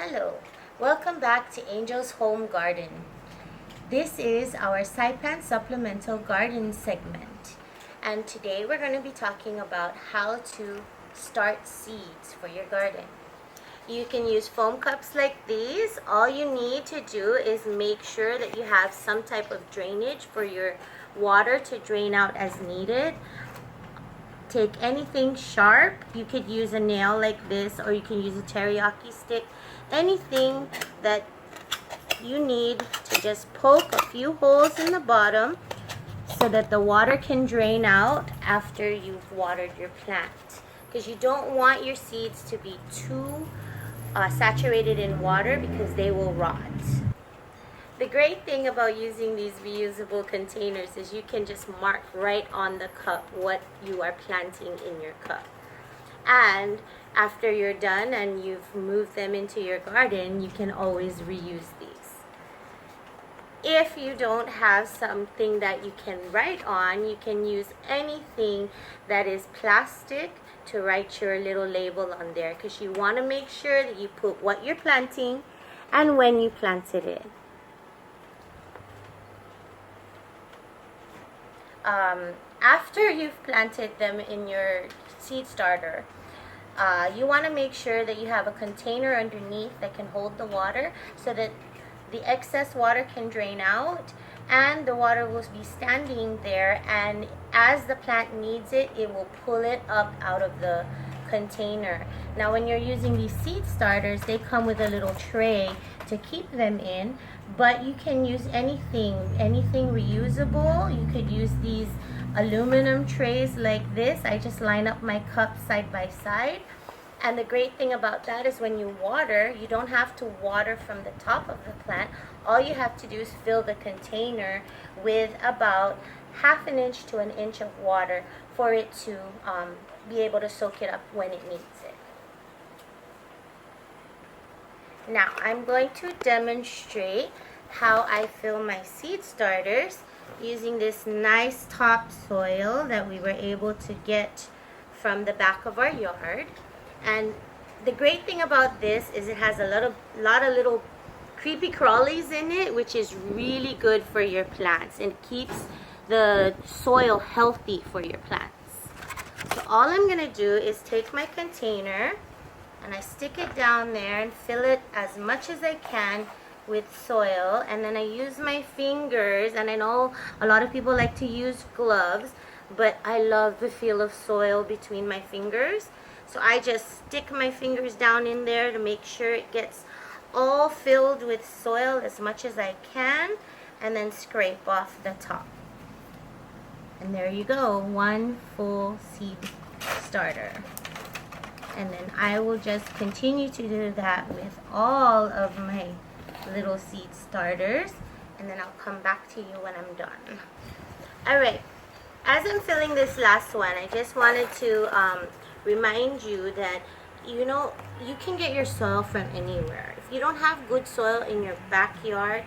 Hello, welcome back to Angel's Home Garden. This is our Saipan Supplemental Garden segment, and today we're going to be talking about how to start seeds for your garden. You can use foam cups like these. All you need to do is make sure that you have some type of drainage for your water to drain out as needed. Take anything sharp. You could use a nail like this, or you can use a teriyaki stick. Anything that you need to just poke a few holes in the bottom so that the water can drain out after you've watered your plant. Because you don't want your seeds to be too saturated in water because they will rot. The great thing about using these reusable containers is you can just mark right on the cup what you are planting in your cup. And after you're done and you've moved them into your garden, you can always reuse these. If you don't have something that you can write on, you can use anything that is plastic to write your little label on there, because you want to make sure that you put what you're planting and when you planted it. After you've planted them in your seed starter, you want to make sure that you have a container underneath that can hold the water so that the excess water can drain out and the water will be standing there, and as the plant needs it, it will pull it up out of the container. Now when you're using these seed starters, they come with a little tray to keep them in, but you can use anything reusable. You could use these aluminum trays like this. I just line up my cups side by side, and the great thing about that is when you water, you don't have to water from the top of the plant. All you have to do is fill the container with about ½ inch to an inch of water for it to be able to soak it up when it needs it. Now I'm going to demonstrate how I fill my seed starters using this nice topsoil that we were able to get from the back of our yard. And the great thing about this is it has a lot of little creepy crawlies in it, which is really good for your plants and keeps the soil healthy for your plants. So all I'm going to do is take my container and I stick it down there and fill it as much as I can with soil, and then I use my fingers. And I know a lot of people like to use gloves, but I love the feel of soil between my fingers. So I just stick my fingers down in there to make sure it gets all filled with soil as much as I can, and then scrape off the top. And there you go, one full seed starter. And then I will just continue to do that with all of my little seed starters, and then I'll come back to you when I'm done. Alright, as I'm filling this last one, I just wanted to remind you that you can get your soil from anywhere. If you don't have good soil in your backyard,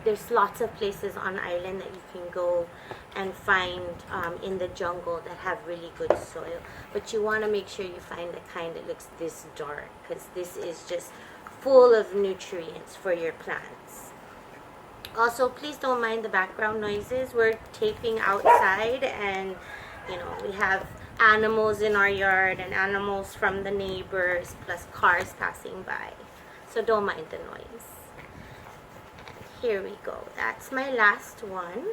there's lots of places on island that you can go and find in the jungle that have really good soil. But you want to make sure you find the kind that looks this dark, because this is just full of nutrients for your plants. Also, please don't mind the background noises. We're taping outside, and we have animals in our yard and animals from the neighbors, plus cars passing by. So don't mind the noise. Here we go. That's my last one.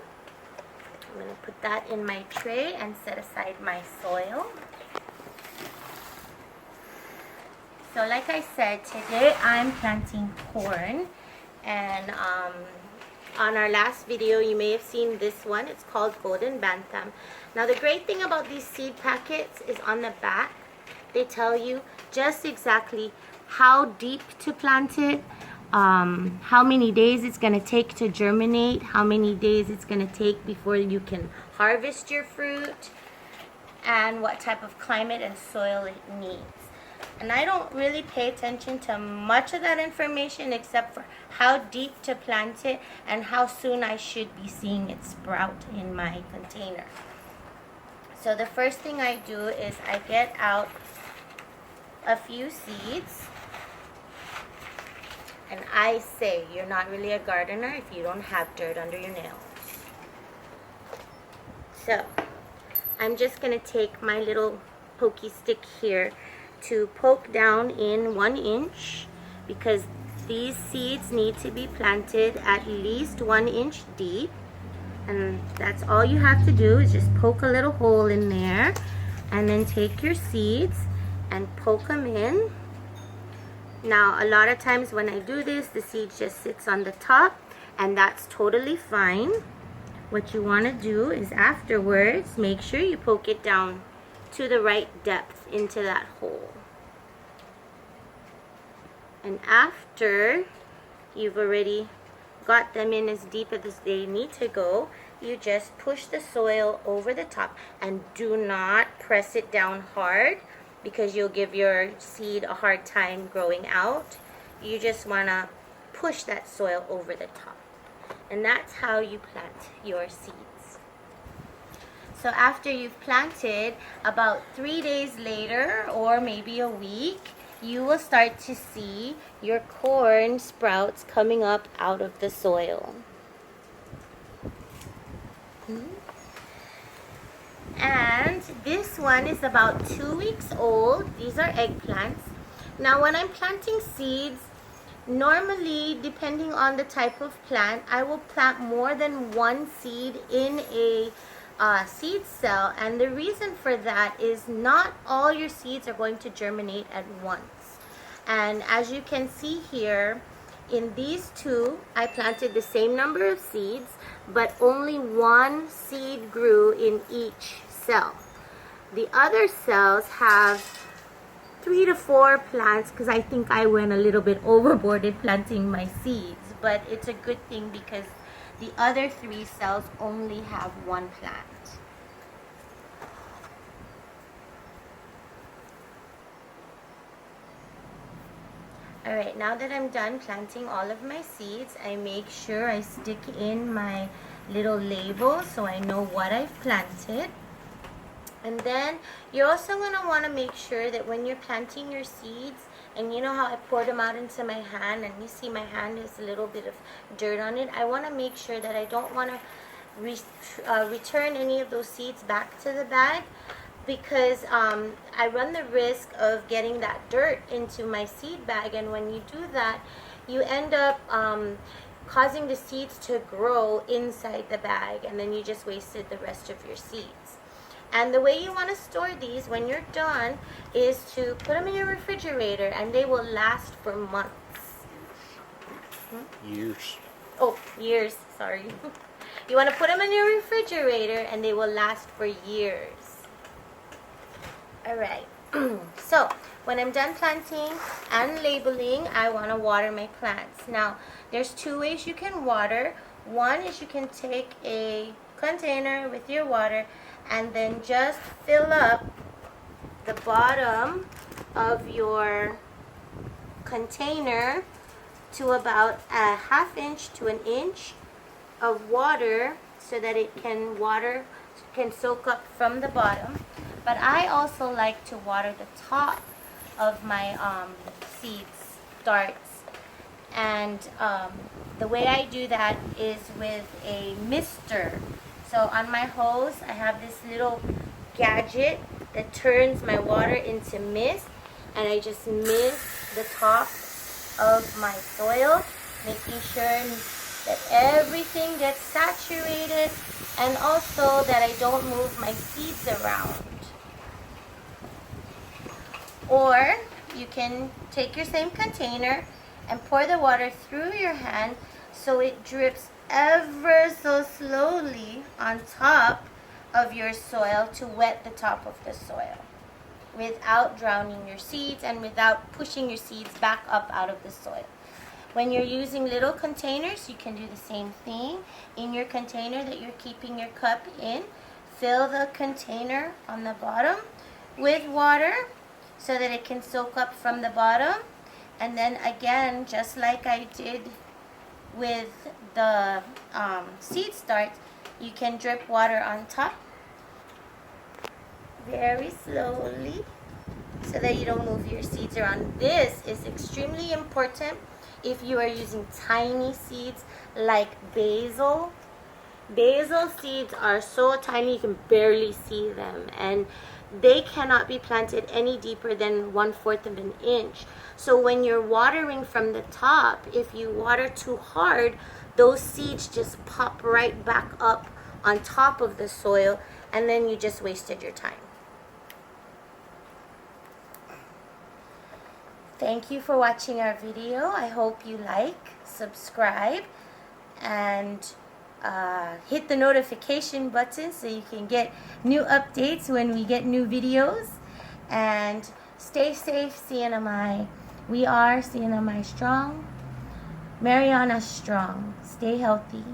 I'm going to put that in my tray and set aside my soil. So like I said, today I'm planting corn, and on our last video you may have seen this one. It's called Golden Bantam. Now the great thing about these seed packets is on the back they tell you just exactly how deep to plant it, how many days it's going to take to germinate, how many days it's going to take before you can harvest your fruit, and what type of climate and soil it needs. And I don't really pay attention to much of that information except for how deep to plant it and how soon I should be seeing it sprout in my container. So the first thing I do is I get out a few seeds And I say you're not really a gardener if you don't have dirt under your nails. So I'm just going to take my little pokey stick here to poke down in 1 inch, because these seeds need to be planted at least 1 inch deep. And that's all you have to do, is just poke a little hole in there, and then take your seeds and poke them in. Now, a lot of times when I do this, the seed just sits on the top, and that's totally fine. What you want to do is afterwards, make sure you poke it down to the right depth into that hole. And after you've already got them in as deep as they need to go, you just push the soil over the top, and do not press it down hard, because you'll give your seed a hard time growing out. You just want to push that soil over the top. And that's how you plant your seeds. So after you've planted, about 3 days later, or maybe a week, you will start to see your corn sprouts coming up out of the soil. And this one is about 2 weeks old. These are eggplants. Now when I'm planting seeds, normally depending on the type of plant, I will plant more than one seed in a seed cell. And the reason for that is not all your seeds are going to germinate at once. And as you can see here, in these two, I planted the same number of seeds, but only one seed grew in each cell. The other cells have 3 to 4 plants, because I think I went a little bit overboard in planting my seeds, but it's a good thing because the other 3 cells only have 1 plant. Alright, now that I'm done planting all of my seeds, I make sure I stick in my little label so I know what I've planted. And then you're also going to want to make sure that when you're planting your seeds, and you know how I poured them out into my hand, and you see my hand has a little bit of dirt on it, I want to make sure that I don't want to return any of those seeds back to the bag, because I run the risk of getting that dirt into my seed bag, and when you do that, you end up causing the seeds to grow inside the bag, and then you just wasted the rest of your seeds. And the way you want to store these when you're done is to put them in your refrigerator, and they will last for months. Years. Oh, years, sorry. You want to put them in your refrigerator, and they will last for years. Alright, so when I'm done planting and labeling, I want to water my plants. Now, there's 2 ways you can water. One is you can take a container with your water and then just fill up the bottom of your container to about a 1/2 inch to 1 inch of water, so that it can soak up from the bottom. But I also like to water the top of my seed starts, and the way I do that is with a mister. So on my hose, I have this little gadget that turns my water into mist, and I just mist the top of my soil, making sure that everything gets saturated, and also that I don't move my seeds around. Or you can take your same container and pour the water through your hand so it drips ever so slowly on top of your soil to wet the top of the soil, without drowning your seeds and without pushing your seeds back up out of the soil. When you're using little containers, you can do the same thing. In your container that you're keeping your cup in, fill the container on the bottom with water so that it can soak up from the bottom. And then again, just like I did with the seed starts, you can drip water on top very slowly so that you don't move your seeds around. This is extremely important If you are using tiny seeds like basil seeds are so tiny you can barely see them, and they cannot be planted any deeper than 1/4 of an inch. So when you're watering from the top, if you water too hard, those seeds just pop right back up on top of the soil, and then you just wasted your time. Thank you for watching our video. I hope you like, subscribe, and hit the notification button so you can get new updates when we get new videos. And stay safe, CNMI. We are CNMI Strong. Mariana Strong. Stay healthy.